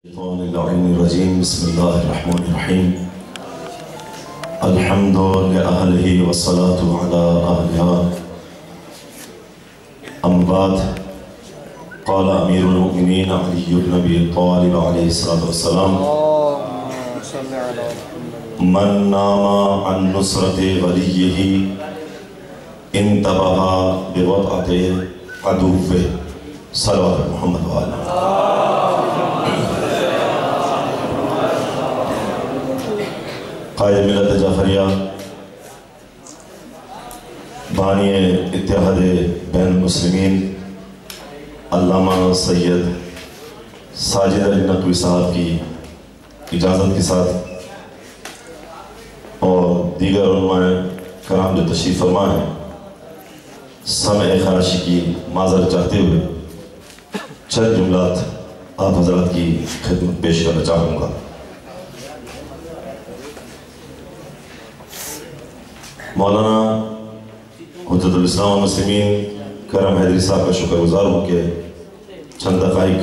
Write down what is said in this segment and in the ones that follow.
الرجیم بسم اللہ الرحمن الرحیم الحمد لأہلہ والصلاة علی اہلہا اما بعد قال امیر المؤمنین علی بن ابی طالب علیہ السلام من نام عن نصرت ولیہ انتبہ بوضعت عدوہ صلوات محمد وآلہ قائد ملت جعفریہ بانی اتحاد بین المسلمین علامہ سید ساجد علی نقوی صاحب کی اجازت کے ساتھ اور دیگر علماء کرام جو تشریف فرما ہیں سمع خراشی کی معذرت چاہتے ہوئے چند جملات آپ حضرات کی خدمت پیش کرنا چاہوں گا۔ مولانا حجت الاسلام والمسلمین کرم حیدری صاحب کا شکر گزار ہوں کہ چند دقائق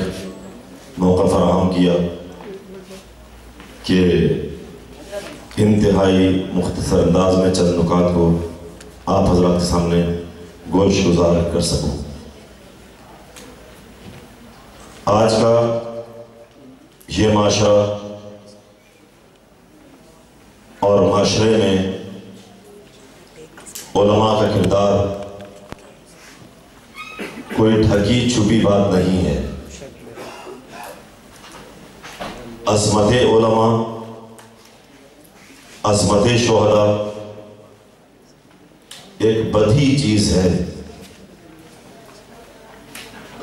موقع فراہم کیا کہ انتہائی مختصر انداز میں چند نکات کو آپ حضرات کے سامنے گوش گزار کر سکوں۔ آج کا یہ معاشرہ اور معاشرے میں علماء کا کردار کوئی ڈھکی چھپی بات نہیں ہے۔ عظمت علماء، عظمت شہداء ایک بدیہی چیز ہے۔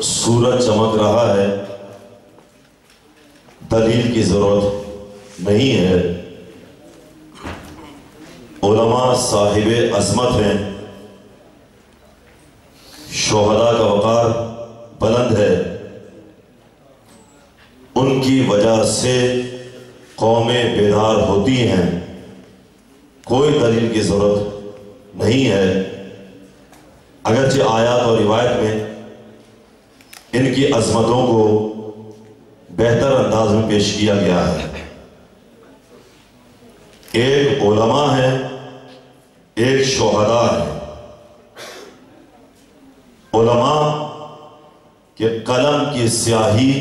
سورج چمک رہا ہے، دلیل کی ضرورت نہیں ہے۔ علماء صاحب عظمت ہیں، شہداء کا وقار بلند ہے، ان کی وجہ سے قومیں بیدار ہوتی ہیں، کوئی دلیل کی ضرورت نہیں ہے۔ اگرچہ آیات اور روایت میں ان کی عظمتوں کو بہتر انداز میں پیش کیا گیا ہے۔ ایک علماء ہے، ایک شہداء ہے۔ علماء کے قلم کی سیاہی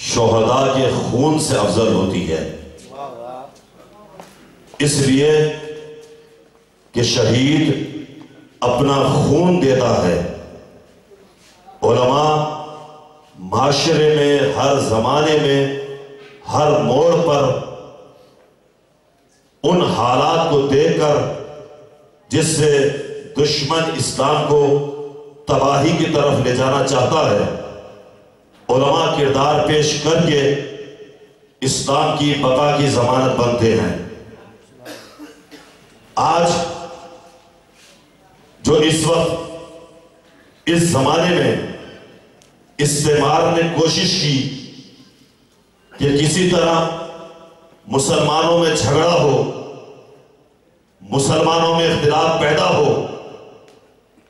شہداء کے خون سے افضل ہوتی ہے، اس لیے کہ شہید اپنا خون دیتا ہے۔ علماء معاشرے میں ہر زمانے میں ہر موڑ پر ان حالات کو دیکھ کر جس سے دشمن اسلام کو تباہی کی طرف لے جانا چاہتا ہے، علماء کردار پیش کر کے اسلام کی بقا کی ضمانت بنتے ہیں۔ آج جو اس وقت اس زمانے میں استعمار نے کوشش کی کہ کسی طرح مسلمانوں میں جھگڑا ہو، مسلمانوں میں اختلاف پیدا ہو،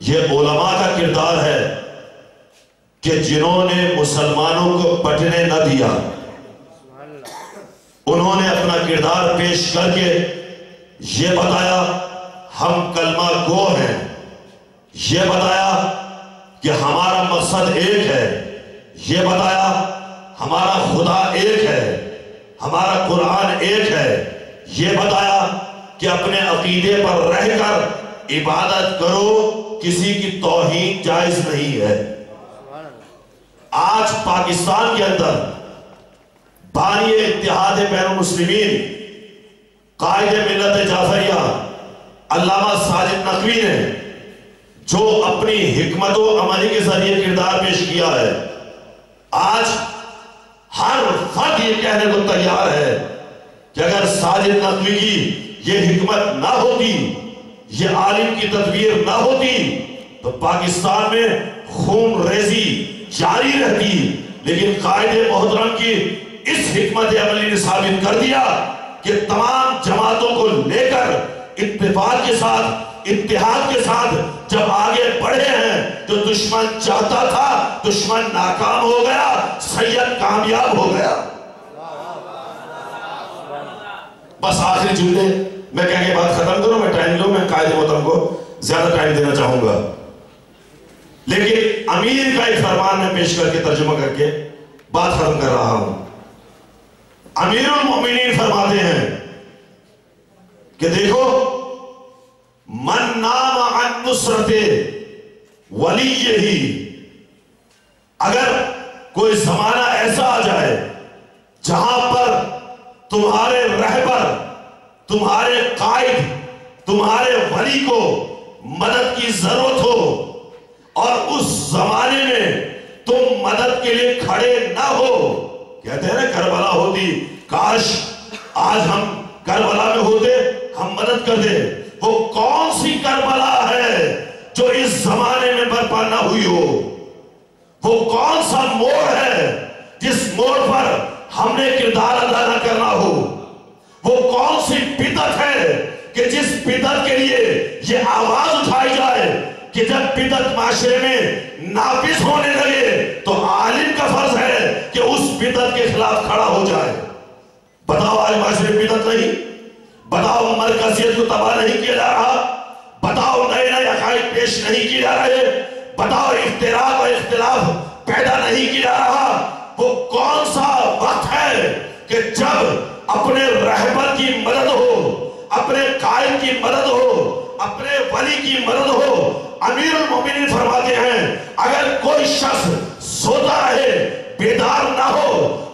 یہ علماء کا کردار ہے کہ جنہوں نے مسلمانوں کو بٹنے نہ دیا، انہوں نے اپنا کردار پیش کر کے یہ بتایا ہم کلمہ گو ہیں، یہ بتایا کہ ہمارا مقصد ایک ہے، یہ بتایا ہمارا خدا ایک ہے، ہمارا قرآن ایک ہے، یہ بتایا کہ اپنے عقیدے پر رہ کر عبادت کرو، کسی کی توہین جائز نہیں ہے۔ آج پاکستان کے اندر بانی اتحاد بین المسلمین قائد ملت جعفریہ علامہ ساجد نقوی نے جو اپنی حکمت و عملی کے ذریعے کردار پیش کیا ہے، آج ہر فرد یہ کہنے کو تیار ہے کہ اگر ساجد نقوی کی یہ حکمت نہ ہوتی، یہ عالم کی تدبیر نہ ہوتی تو پاکستان میں خون ریزی جاری رہتی، لیکن قائد محترم کی اس حکمت عملی نے ثابت کر دیا کہ تمام جماعتوں کو لے کر اتفاق کے ساتھ، اتحاد کے ساتھ جب آگے بڑھے ہیں جو دشمن چاہتا تھا دشمن ناکام ہو گیا، سید کامیاب ہو گیا۔ بس آخری جملے میں کہہ کے بات ختم کروں، میں ٹائم لوں، میں قائد محترم کو زیادہ ٹائم دینا چاہوں گا، لیکن امیر کا ایک فرمان میں پیش کر کے ترجمہ کر کے بات ختم کر رہا ہوں۔ امیر المومنین فرماتے ہیں کہ دیکھو، من نام عن نصرت ولیہ ہی، اگر کوئی زمانہ ایسا آ جائے جہاں پر تمہارے رہبر، تمہارے قائد، تمہارے ولی کو مدد کی ضرورت ہو اور اس زمانے میں تم مدد کے لیے کھڑے نہ ہو، کہتے ہیں نا کربلا ہوتی، کاش آج ہم کربلا میں ہوتے، ہم مدد کر دیں۔ وہ کون سی کربلا ہے جو اس زمانے میں برپا نہ ہوئی ہو؟ وہ کون سا موڑ ہے جس موڑ پر ہم نے کردار ادا نہ کرنا ہو؟ وہ کون سی بدعت ہے کہ جس بدعت کے لیے یہ آواز اٹھائی جائے کہ جب بدعت معاشرے میں نافذ ہونے لگے تو عالم کا فرض ہے کہ اس بدعت کے خلاف کھڑا ہو جائے۔ بتاؤ آج معاشرے میں بدعت نہیں، بتاؤ مرکزیت کو تباہ نہیں کیا جا رہا، بتاؤ نئے نئے عقائد پیش نہیں کیے جا رہے، بتاؤ اختلاف اور اختلاف پیدا نہیں کیا جا رہا۔ وہ کون سا وقت ہے کہ جب اپنے رہبر کی مدد ہو، اپنے قائد کی مدد ہو، اپنے ولی کی مدد ہو؟ امیر المومنین فرماتے ہیں اگر کوئی شخص سوتا رہے، بیدار نہ ہو